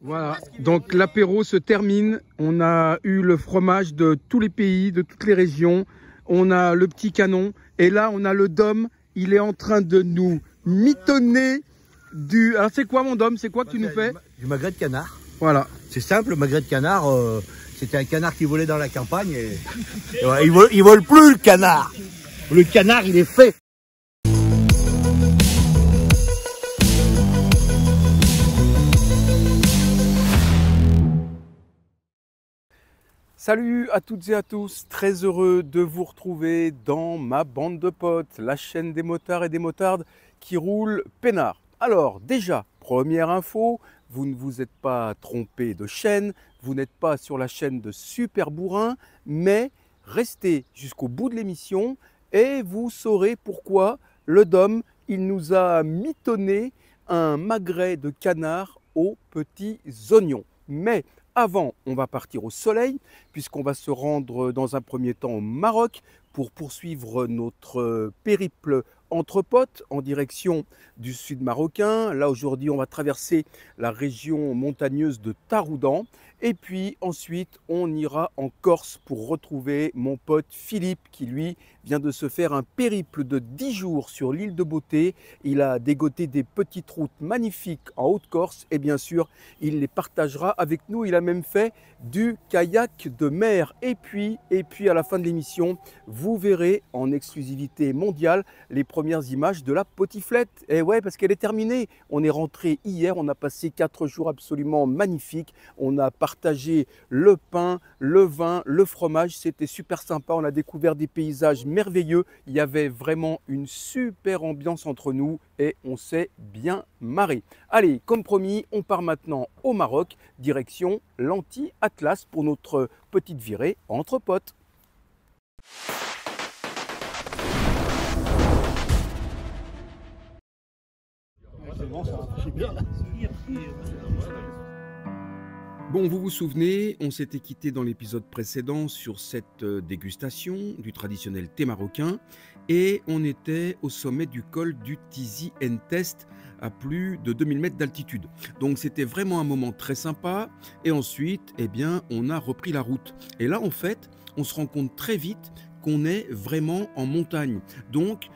Voilà, donc l'apéro se termine. On a eu le fromage de tous les pays, de toutes les régions. On a le petit canon. Et là, on a le Dom. Il est en train de nous mitonner du... Alors c'est quoi mon Dom? C'est quoi que tu nous fais? Du magret de canard. Voilà. C'est simple, le magret de canard, c'était un canard qui volait dans la campagne. Et voilà, il vole plus le canard. Le canard, il est fait. Salut à toutes et à tous, très heureux de vous retrouver dans ma bande de potes, la chaîne des motards et des motardes qui roulent peinard. Alors déjà, première info, vous ne vous êtes pas trompé de chaîne, vous n'êtes pas sur la chaîne de Super Bourrin, mais restez jusqu'au bout de l'émission et vous saurez pourquoi le Dom, il nous a mitonné un magret de canard aux petits oignons. Mais avant, on va partir au soleil, puisqu'on va se rendre dans un premier temps au Maroc pour poursuivre notre périple entre potes en direction du sud marocain. Là, aujourd'hui, on va traverser la région montagneuse de Taroudan. Et puis ensuite, on ira en Corse pour retrouver mon pote Philippe qui, lui, vient de se faire un périple de 10 jours sur l'île de Beauté. Il a dégoté des petites routes magnifiques en Haute-Corse et bien sûr, il les partagera avec nous. Il a même fait du kayak de mer. Et puis à la fin de l'émission, vous verrez en exclusivité mondiale les premières images de la potiflette. Et ouais, parce qu'elle est terminée. On est rentré hier, on a passé 4 jours absolument magnifiques. On a partagé le pain, le vin, le fromage. C'était super sympa. On a découvert des paysages merveilleux. Il y avait vraiment une super ambiance entre nous et on s'est bien marré. Allez, comme promis, on part maintenant au Maroc, direction l'Anti-Atlas pour notre petite virée entre potes. Bon, vous vous souvenez, on s'était quitté dans l'épisode précédent sur cette dégustation du traditionnel thé marocain et on était au sommet du col du Tizi Entest à plus de 2000 mètres d'altitude. Donc c'était vraiment un moment très sympa et ensuite, eh bien, on a repris la route. Et là, en fait, on se rend compte très vite qu'on est vraiment en montagne. Donc,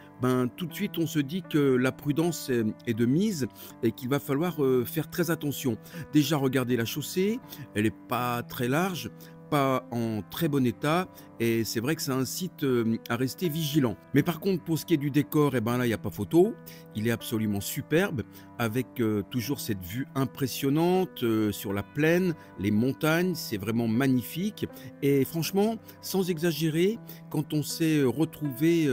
tout de suite, on se dit que la prudence est de mise et qu'il va falloir faire très attention. Déjà, regardez la chaussée, elle n'est pas très large, pas en très bon état et c'est vrai que ça incite à rester vigilant. Mais par contre, pour ce qui est du décor, eh ben là, il n'y a pas photo. Il est absolument superbe avec toujours cette vue impressionnante sur la plaine, les montagnes, c'est vraiment magnifique. Et franchement, sans exagérer, quand on s'est retrouvé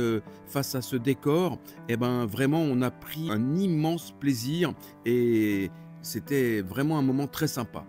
face à ce décor, eh ben vraiment, on a pris un immense plaisir et c'était vraiment un moment très sympa.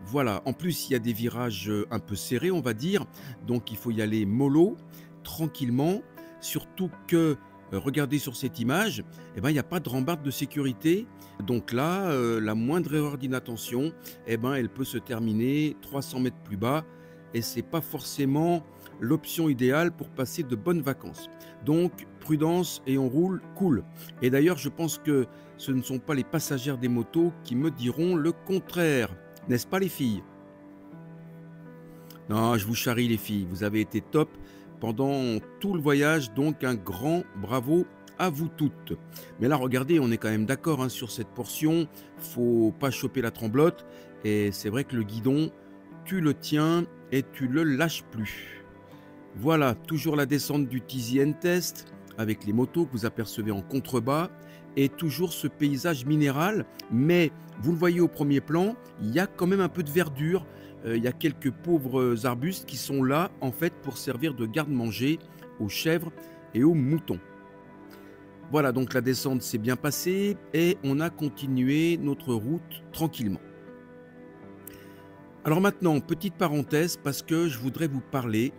Voilà, en plus il y a des virages un peu serrés on va dire, donc il faut y aller mollo, tranquillement, surtout que, regardez sur cette image, eh ben, il n'y a pas de rambarde de sécurité, donc là, la moindre erreur d'inattention, eh ben, elle peut se terminer 300 mètres plus bas, et ce n'est pas forcément l'option idéale pour passer de bonnes vacances. Donc prudence et on roule cool. Et d'ailleurs je pense que ce ne sont pas les passagères des motos qui me diront le contraire. N'est-ce pas les filles? Non, je vous charrie les filles, vous avez été top pendant tout le voyage, donc un grand bravo à vous toutes. Mais là, regardez, on est quand même d'accord sur cette portion, faut pas choper la tremblote, et c'est vrai que le guidon, tu le tiens et tu le lâches plus. Voilà, toujours la descente du Tizi Entest, avec les motos que vous apercevez en contrebas, et toujours ce paysage minéral, mais vous le voyez au premier plan, il y a quand même un peu de verdure, il y a quelques pauvres arbustes qui sont là en fait pour servir de garde-manger aux chèvres et aux moutons. Voilà, donc la descente s'est bien passée et on a continué notre route tranquillement. Alors maintenant, petite parenthèse parce que je voudrais vous parler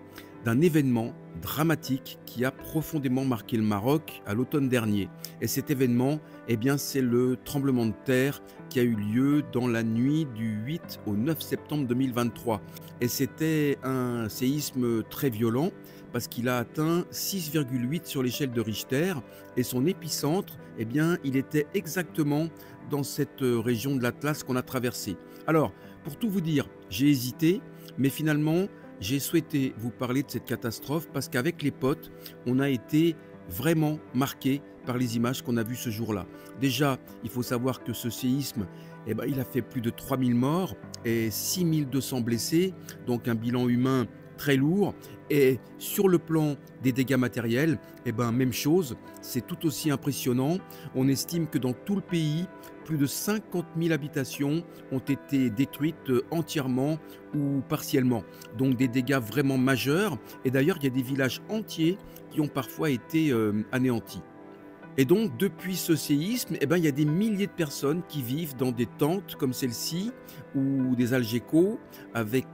d'un événement dramatique qui a profondément marqué le Maroc à l'automne dernier. Et cet événement, eh bien, c'est le tremblement de terre qui a eu lieu dans la nuit du 8 au 9 septembre 2023. Et c'était un séisme très violent parce qu'il a atteint 6,8 sur l'échelle de Richter et son épicentre, eh bien, il était exactement dans cette région de l'Atlas qu'on a traversée. Alors, pour tout vous dire, j'ai hésité, mais finalement, j'ai souhaité vous parler de cette catastrophe parce qu'avec les potes, on a été vraiment marqués par les images qu'on a vues ce jour-là. Déjà, il faut savoir que ce séisme, eh ben, il a fait plus de 3000 morts et 6200 blessés, donc un bilan humain très lourd. Et sur le plan des dégâts matériels, eh ben, même chose, c'est tout aussi impressionnant. On estime que dans tout le pays, plus de 50 000 habitations ont été détruites entièrement ou partiellement. Donc des dégâts vraiment majeurs. Et d'ailleurs, il y a des villages entiers qui ont parfois été anéantis. Et donc, depuis ce séisme, eh ben, il y a des milliers de personnes qui vivent dans des tentes comme celle-ci ou des algécos avec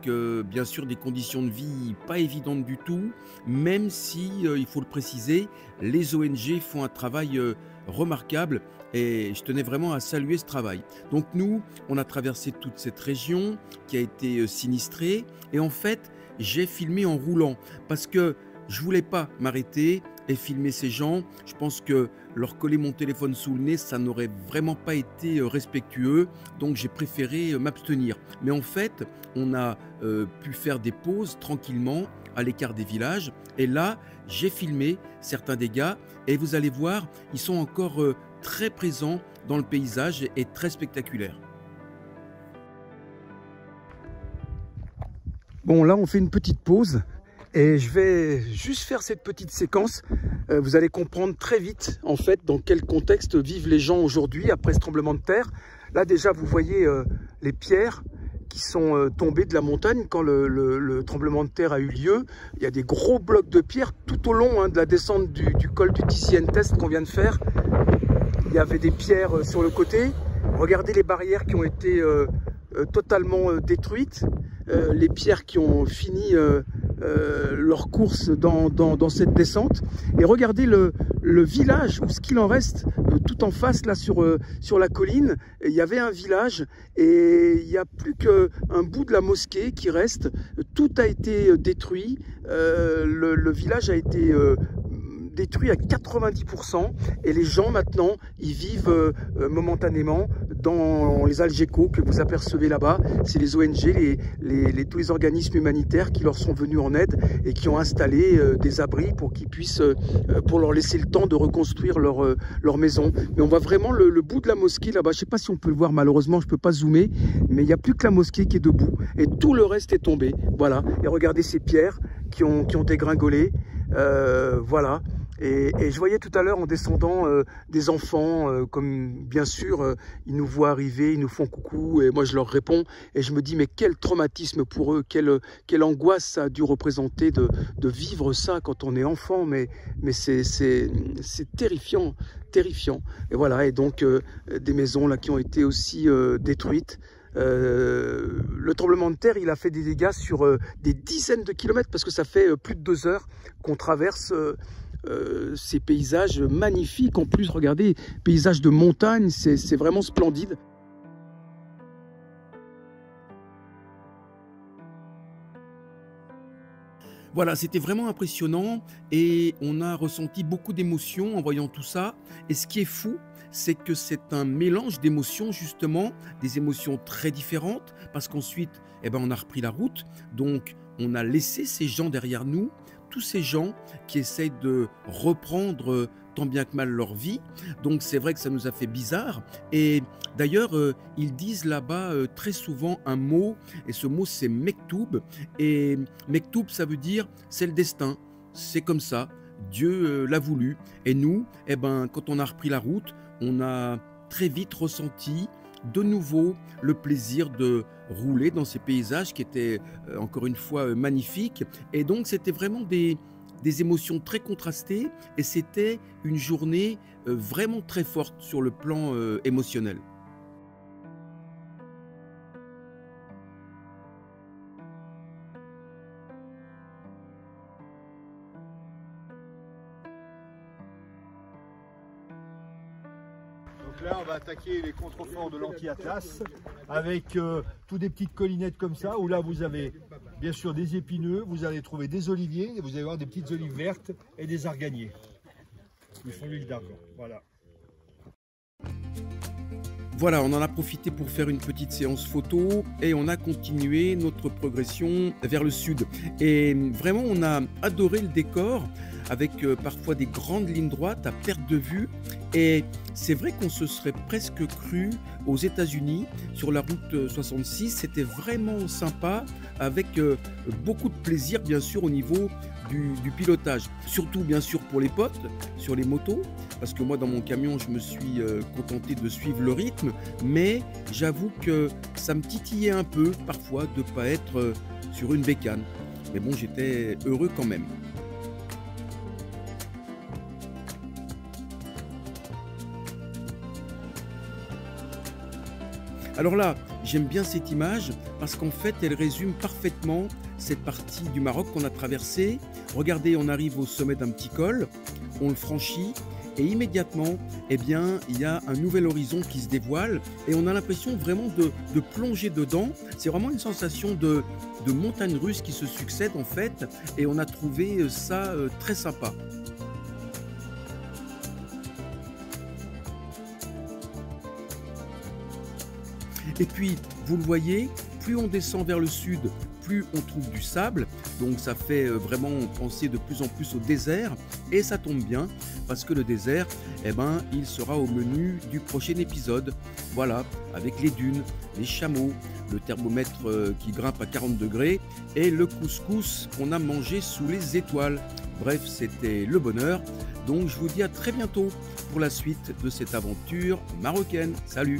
bien sûr des conditions de vie pas évidentes du tout, même si, il faut le préciser, les ONG font un travail remarquable et je tenais vraiment à saluer ce travail. Donc nous, on a traversé toute cette région qui a été sinistrée et en fait, j'ai filmé en roulant parce que je voulais pas m'arrêter et filmer ces gens. Je pense que leur coller mon téléphone sous le nez, ça n'aurait vraiment pas été respectueux. Donc j'ai préféré m'abstenir. Mais en fait, on a pu faire des pauses tranquillement à l'écart des villages. Et là, j'ai filmé certains dégâts. Et vous allez voir, ils sont encore très présents dans le paysage et très spectaculaires. Bon, là, on fait une petite pause. Et je vais juste faire cette petite séquence. Vous allez comprendre très vite, en fait, dans quel contexte vivent les gens aujourd'hui après ce tremblement de terre. Là, déjà, vous voyez les pierres qui sont tombées de la montagne quand le tremblement de terre a eu lieu. Il y a des gros blocs de pierres tout au long de la descente du col du Tizi-Test qu'on vient de faire. Il y avait des pierres sur le côté. Regardez les barrières qui ont été totalement détruites. Les pierres qui ont fini leur course dans cette descente. Et regardez le village, ou ce qu'il en reste, tout en face, là, sur la colline. Il y avait un village et il n'y a plus qu'un bout de la mosquée qui reste. Tout a été détruit. Le village a été détruit à 90% et les gens maintenant ils vivent momentanément dans les algécos que vous apercevez là-bas. C'est les ONG, tous les organismes humanitaires qui leur sont venus en aide et qui ont installé des abris pour qu'ils puissent, pour leur laisser le temps de reconstruire leur maison. Mais on voit vraiment le bout de la mosquée là-bas. Je ne sais pas si on peut le voir, malheureusement je ne peux pas zoomer, mais il n'y a plus que la mosquée qui est debout et tout le reste est tombé. Voilà, et regardez ces pierres qui ont dégringolé. Voilà. Et je voyais tout à l'heure en descendant des enfants, comme bien sûr, ils nous voient arriver, ils nous font coucou, et moi je leur réponds, et je me dis mais quel traumatisme pour eux, quelle angoisse ça a dû représenter de vivre ça quand on est enfant, mais c'est terrifiant, terrifiant. Et voilà, et donc des maisons là qui ont été aussi détruites. Le tremblement de terre, il a fait des dégâts sur des dizaines de kilomètres parce que ça fait plus de 2 heures qu'on traverse ces paysages magnifiques. En plus, regardez, paysages de montagne, c'est vraiment splendide. Voilà, c'était vraiment impressionnant et on a ressenti beaucoup d'émotions en voyant tout ça. Et ce qui est fou, c'est que c'est un mélange d'émotions, justement, des émotions très différentes, parce qu'ensuite, eh ben, on a repris la route, donc on a laissé ces gens derrière nous, tous ces gens qui essayent de reprendre tant bien que mal leur vie. Donc c'est vrai que ça nous a fait bizarre. Et d'ailleurs, ils disent là-bas très souvent un mot, et ce mot c'est Mektoub. Et Mektoub, ça veut dire c'est le destin, c'est comme ça, Dieu l'a voulu. Et nous, eh ben, quand on a repris la route, on a très vite ressenti de nouveau le plaisir de rouler dans ces paysages qui étaient encore une fois magnifiques. Et donc c'était vraiment des émotions très contrastées et c'était une journée vraiment très forte sur le plan émotionnel. Donc là, on va attaquer les contreforts de l'anti-atlas avec toutes des petites collinettes comme ça, où là, vous avez bien sûr des épineux, vous allez trouver des oliviers, et vous allez voir des petites olives vertes et des arganiers. Ils font l'huile d'argan, voilà. Voilà, on en a profité pour faire une petite séance photo et on a continué notre progression vers le sud. Et vraiment, on a adoré le décor avec parfois des grandes lignes droites à perte de vue. Et c'est vrai qu'on se serait presque cru aux États-Unis sur la route 66. C'était vraiment sympa avec beaucoup de plaisir, bien sûr, au niveau du pilotage. Surtout, bien sûr, pour les potes sur les motos. Parce que moi, dans mon camion, je me suis contenté de suivre le rythme. Mais j'avoue que ça me titillait un peu, parfois, de ne pas être sur une bécane. Mais bon, j'étais heureux quand même. Alors là, j'aime bien cette image parce qu'en fait, elle résume parfaitement cette partie du Maroc qu'on a traversée. Regardez, on arrive au sommet d'un petit col, on le franchit et immédiatement, eh bien, il y a un nouvel horizon qui se dévoile et on a l'impression vraiment de plonger dedans. C'est vraiment une sensation de montagne russe qui se succèdent en fait et on a trouvé ça très sympa. Et puis, vous le voyez, plus on descend vers le sud, plus on trouve du sable. Donc ça fait vraiment penser de plus en plus au désert. Et ça tombe bien, parce que le désert, eh ben, il sera au menu du prochain épisode. Voilà, avec les dunes, les chameaux, le thermomètre qui grimpe à 40 degrés et le couscous qu'on a mangé sous les étoiles. Bref, c'était le bonheur. Donc je vous dis à très bientôt pour la suite de cette aventure marocaine. Salut!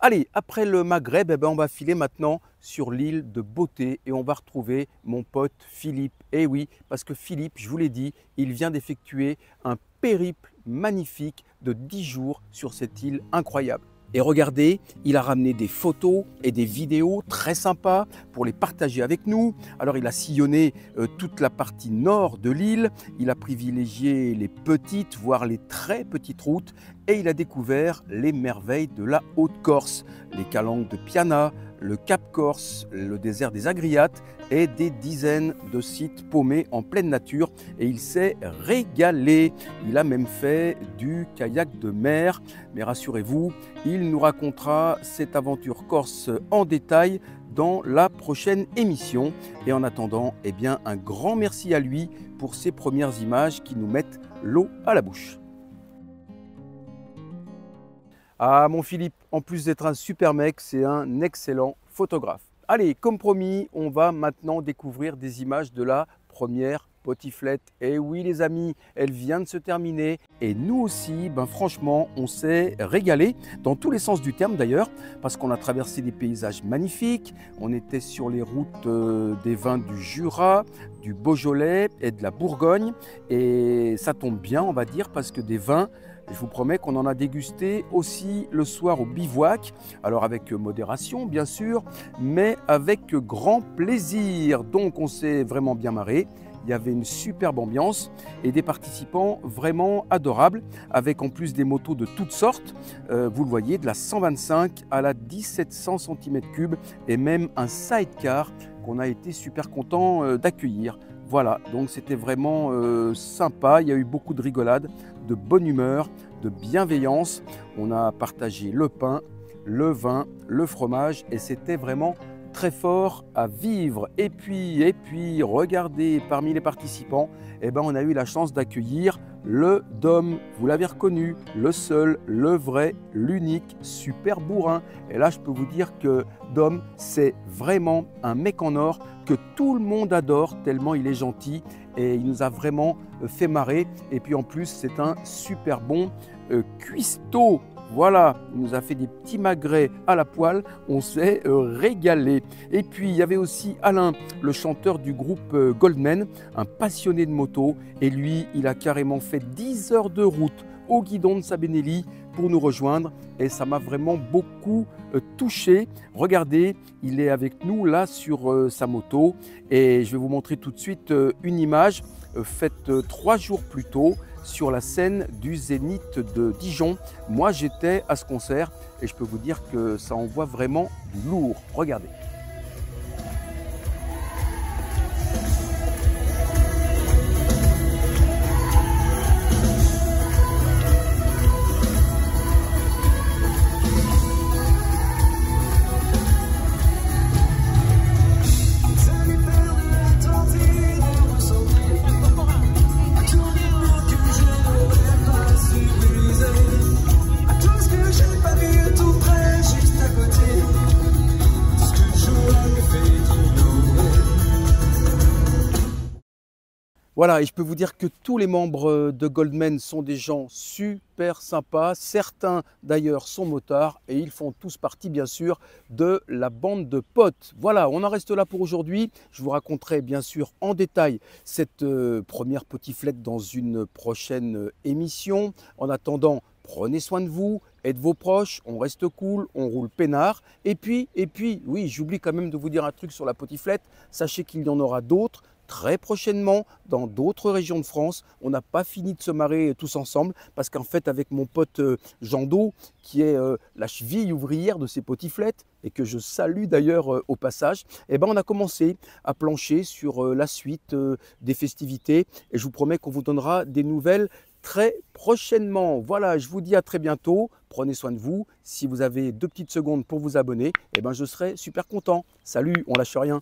Allez, après le Maghreb, eh ben, on va filer maintenant sur l'île de Beauté et on va retrouver mon pote Philippe. Et oui, parce que Philippe, je vous l'ai dit, il vient d'effectuer un périple magnifique de 10 jours sur cette île incroyable. Et regardez, il a ramené des photos et des vidéos très sympas pour les partager avec nous. Alors il a sillonné toute la partie nord de l'île, il a privilégié les petites, voire les très petites routes et il a découvert les merveilles de la Haute-Corse, les calanques de Piana, le Cap Corse, le désert des Agriates et des dizaines de sites paumés en pleine nature et il s'est régalé. Il a même fait du kayak de mer, mais rassurez-vous, il nous racontera cette aventure corse en détail dans la prochaine émission. Et en attendant, eh bien, un grand merci à lui pour ces premières images qui nous mettent l'eau à la bouche. Ah mon Philippe, en plus d'être un super mec, c'est un excellent photographe. Allez, comme promis, on va maintenant découvrir des images de la première potiflette. Et oui les amis, elle vient de se terminer et nous aussi, ben franchement, on s'est régalé dans tous les sens du terme d'ailleurs, parce qu'on a traversé des paysages magnifiques, on était sur les routes des vins du Jura, du Beaujolais et de la Bourgogne et ça tombe bien on va dire parce que des vins, je vous promets qu'on en a dégusté aussi le soir au bivouac, alors avec modération bien sûr, mais avec grand plaisir. Donc on s'est vraiment bien marré, il y avait une superbe ambiance et des participants vraiment adorables, avec en plus des motos de toutes sortes, vous le voyez, de la 125 à la 1700 cm3 et même un sidecar qu'on a été super content d'accueillir. Voilà, donc c'était vraiment sympa, il y a eu beaucoup de rigolade, de bonne humeur, de bienveillance. On a partagé le pain, le vin, le fromage et c'était vraiment très fort à vivre. Et puis regardez, parmi les participants, eh ben, on a eu la chance d'accueillir le Dom. Vous l'avez reconnu, le seul, le vrai, l'unique, super bourrin. Et là, je peux vous dire que Dom, c'est vraiment un mec en or que tout le monde adore tellement il est gentil et il nous a vraiment fait marrer. Et puis en plus, c'est un super bon cuistot. Voilà, il nous a fait des petits magrets à la poêle, on s'est régalé. Et puis il y avait aussi Alain, le chanteur du groupe Goldman, un passionné de moto. Et lui, il a carrément fait 10 heures de route au guidon de Sabenelli pour nous rejoindre. Et ça m'a vraiment beaucoup touché. Regardez, il est avec nous là sur sa moto. Et je vais vous montrer tout de suite une image faite 3 jours plus tôt. sur la scène du Zénith de Dijon. Moi, j'étais à ce concert et je peux vous dire que ça envoie vraiment du lourd. Regardez. Voilà, et je peux vous dire que tous les membres de Goldman sont des gens super sympas. Certains d'ailleurs sont motards et ils font tous partie bien sûr de la bande de potes. Voilà, on en reste là pour aujourd'hui. Je vous raconterai bien sûr en détail cette première petite dans une prochaine émission. En attendant, prenez soin de vous et de vos proches, on reste cool, on roule peinard. Et puis, oui, j'oublie quand même de vous dire un truc sur la potiflette. Sachez qu'il y en aura d'autres très prochainement dans d'autres régions de France. On n'a pas fini de se marrer tous ensemble parce qu'en fait, avec mon pote Jean Do, qui est la cheville ouvrière de ces potiflettes et que je salue d'ailleurs au passage, eh ben, on a commencé à plancher sur la suite des festivités et je vous promets qu'on vous donnera des nouvelles très prochainement. Voilà, je vous dis à très bientôt. Prenez soin de vous. Si vous avez 2 petites secondes pour vous abonner, eh ben, je serai super content. Salut, on lâche rien.